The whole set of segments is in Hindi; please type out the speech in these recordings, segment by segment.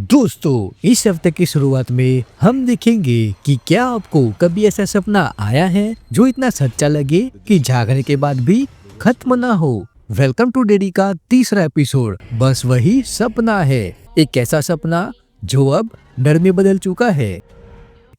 दोस्तों, इस हफ्ते की शुरुआत में हम देखेंगे कि क्या आपको कभी ऐसा सपना आया है जो इतना सच्चा लगे कि जागने के बाद भी खत्म ना हो। वेलकम टू डेडी का तीसरा एपिसोड। बस वही सपना है, एक ऐसा सपना जो अब डर में बदल चुका है,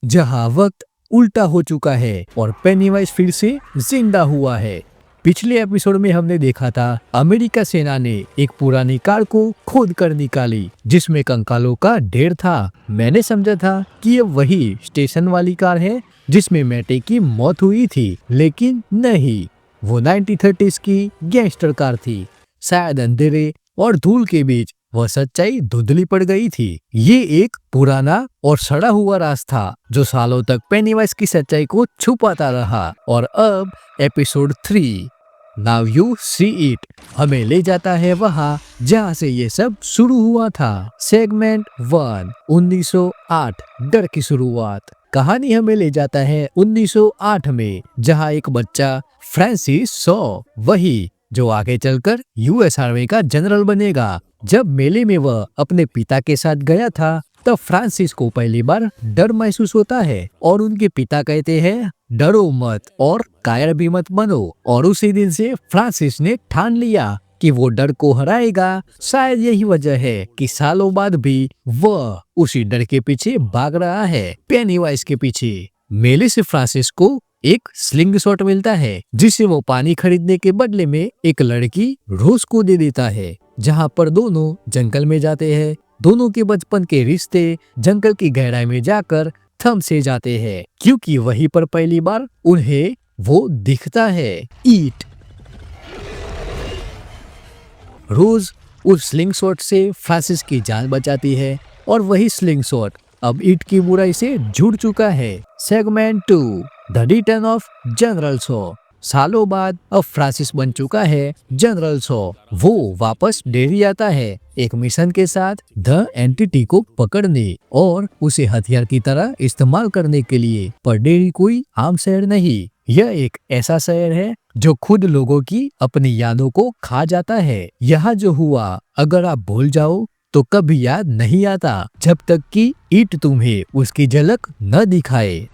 जहाँ वक्त उल्टा हो चुका है और पेनीवाइज फिर से जिंदा हुआ है। पिछले एपिसोड में हमने देखा था अमेरिका सेना ने एक पुरानी कार को खोद कर निकाली जिसमें कंकालों का ढेर था। मैंने समझा था कि ये वही स्टेशन वाली कार है जिसमें मैटे की मौत हुई थी, लेकिन नहीं, वो 1930s की गैंगस्टर कार थी। शायद अंधेरे और धूल के बीच वह सच्चाई धुंधली पड़ गई थी। ये एक पुराना और सड़ा हुआ राज था जो सालों तक पेनीवाइज की सच्चाई को छुपाता रहा। और अब episode 3 now you see it हमें ले जाता है वहाँ जहाँ से ये सब शुरू हुआ था। सेगमेंट 1 1908 डर की शुरुआत। कहानी हमें ले जाता है 1908 में, जहाँ एक बच्चा फ्रांसिस सॉ, वही जो आगे चलकर यूएस आर्मी का जनरल बनेगा। जब मेले में वह अपने पिता के साथ गया था तब फ्रांसिस को पहली बार डर महसूस होता है और उनके पिता कहते हैं डरो मत और कायर भी मत बनो। और उसी दिन से फ्रांसिस ने ठान लिया कि वो डर को हराएगा। शायद यही वजह है कि सालों बाद भी वह उसी डर के पीछे भाग रहा है, पेनीवाइज के पीछे। मेले से फ्रांसिस को एक स्लिंग शॉट मिलता है जिसे वो पानी खरीदने के बदले में एक लड़की रोज को दे देता है। जहाँ पर दोनों जंगल में जाते हैं। दोनों के बचपन के रिश्ते जंगल की गहराई में जाकर थम से जाते हैं, क्योंकि वहीं पर पहली बार उन्हें वो दिखता है, ईट। रोज उस स्लिंग शॉट से फ्रांसिस की जान बचाती है और वही स्लिंग शॉट अब ईट की बुराई से जुड़ चुका है। Segment 2 the return of general saw. सालों बाद अब फ्रांसिस बन चुका है जनरल सॉ। वो वापस डेरी आता है एक मिशन के साथ, द एंटिटी को पकड़ने और उसे हथियार की तरह इस्तेमाल करने के लिए। पर डेरी कोई आम शहर नहीं, यह एक ऐसा शहर है जो खुद लोगों की अपनी यादों को खा जाता है। यहाँ जो हुआ अगर आप भूल जाओ तो कभी याद नहीं आता जब तक कि ईट तुम्हें उसकी झलक न दिखाए।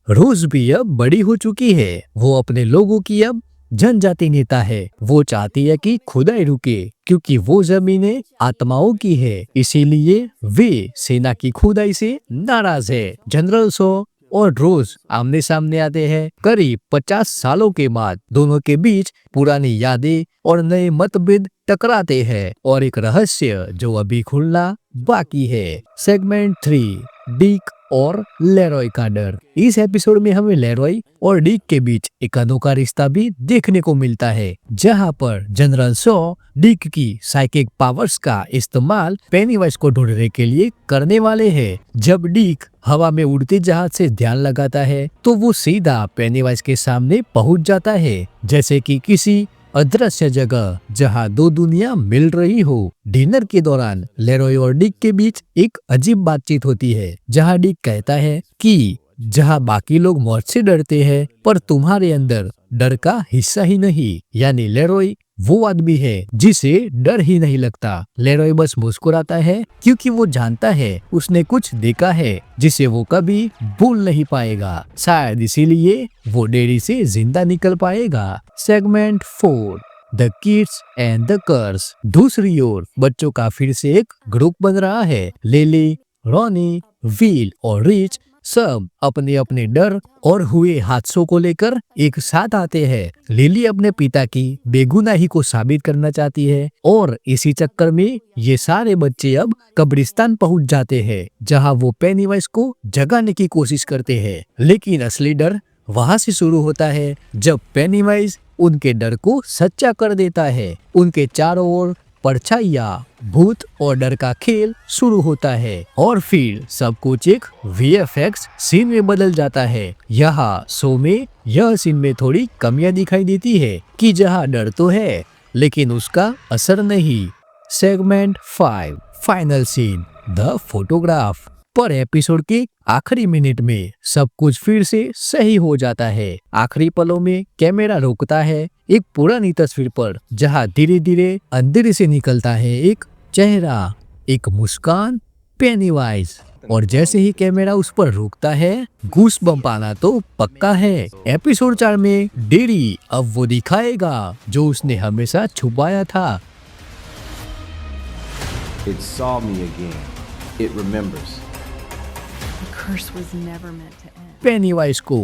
रोज भी अब बड़ी हो चुकी है। वो अपने लोगों की अब जनजाति नेता है। वो चाहती है कि खुदाई रुके क्योंकि वो जमीनें आत्माओं की है, इसीलिए वे सेना की खुदाई से नाराज है। जनरल सॉ और रोज आमने सामने आते हैं। करीब 50 सालों के बाद दोनों के बीच पुरानी यादें और नए मतभेद टकराते हैं और एक रहस्य जो अभी खुलना बाकी है। सेगमेंट 3 डिक और लेरॉय का डर। इस एपिसोड में हमें लेरॉय और डिक के बीच एक अनोखा रिश्ता भी देखने को मिलता है, जहां पर जनरल सॉ डिक की साइकिक पावर्स का इस्तेमाल पेनीवाइज को ढूंढने के लिए करने वाले हैं। जब डिक हवा में उड़ते जहाज से ध्यान लगाता है तो वो सीधा पेनीवाइज के सामने पहुंच जाता है, जैसे कि किसी अदृश्य जगह जहां दो दुनिया मिल रही हो। डिनर के दौरान लेरॉय और डिक के बीच एक अजीब बातचीत होती है, जहां डिक कहता है कि जहां बाकी लोग मौत से डरते हैं पर तुम्हारे अंदर डर का हिस्सा ही नहीं, यानी लेरॉय वो आदमी है जिसे डर ही नहीं लगता। लेरॉय बस मुस्कुराता है क्योंकि वो जानता है उसने कुछ देखा है जिसे वो कभी भूल नहीं पाएगा। शायद इसीलिए वो डेरी से जिंदा निकल पाएगा। Segment 4 the kids and the curse. दूसरी ओर बच्चों का फिर से एक ग्रुप बन रहा है। लिली, रॉनी, विल और रिच सब अपने अपने डर और हुए हादसों को लेकर एक साथ आते हैं। लिली अपने पिता की बेगुनाही को साबित करना चाहती है और इसी चक्कर में ये सारे बच्चे अब कब्रिस्तान पहुंच जाते हैं, जहां वो पेनीवाइज को जगाने की कोशिश करते हैं। लेकिन असली डर वहां से शुरू होता है जब पेनीवाइज उनके डर को सच्चा कर देता है। उनके चारों ओर परछाइयाँ, भूत और डर का खेल शुरू होता है और फिर सब कुछ एक वीएफएक्स सीन में बदल जाता है। यहाँ शो में यह सीन में थोड़ी कमियां दिखाई देती है कि जहाँ डर तो है लेकिन उसका असर नहीं। Segment 5 final seen the photograph. पर एपिसोड के आखिरी मिनट में सब कुछ फिर से सही हो जाता है। आखिरी पलों में कैमरा रोकता है एक पुरानी तस्वीर पर, जहां धीरे धीरे अंधेरे से निकलता है एक चेहरा, एक मुस्कान, पेनीवाइज। और जैसे ही कैमरा उस पर रुकता है, गूस बम्प आना तो पक्का है। एपिसोड 4 में डेरी अब वो दिखाएगा जो उसने हमेशा छुपाया था। It saw me again. It remembers. The curse was never meant to end. Penny-wise को।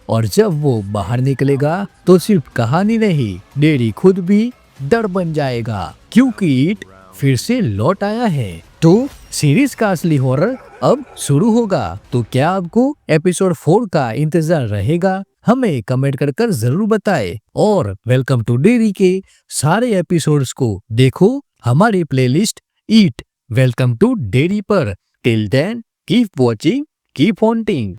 और जब वो बाहर निकलेगा तो सिर्फ कहानी नहीं, डेरी खुद भी डर बन जाएगा, क्योंकि इट फिर से लौट आया है। तो सीरीज का असली हॉरर अब शुरू होगा। तो क्या आपको एपिसोड 4 का इंतजार रहेगा? हमें कमेंट कर जरूर बताएं। और वेलकम टू डेरी के सारे एपिसोड्स को देखो हमारी प्लेलिस्ट ईट वेलकम टू डेरी पर। Till then keep watching, keep haunting.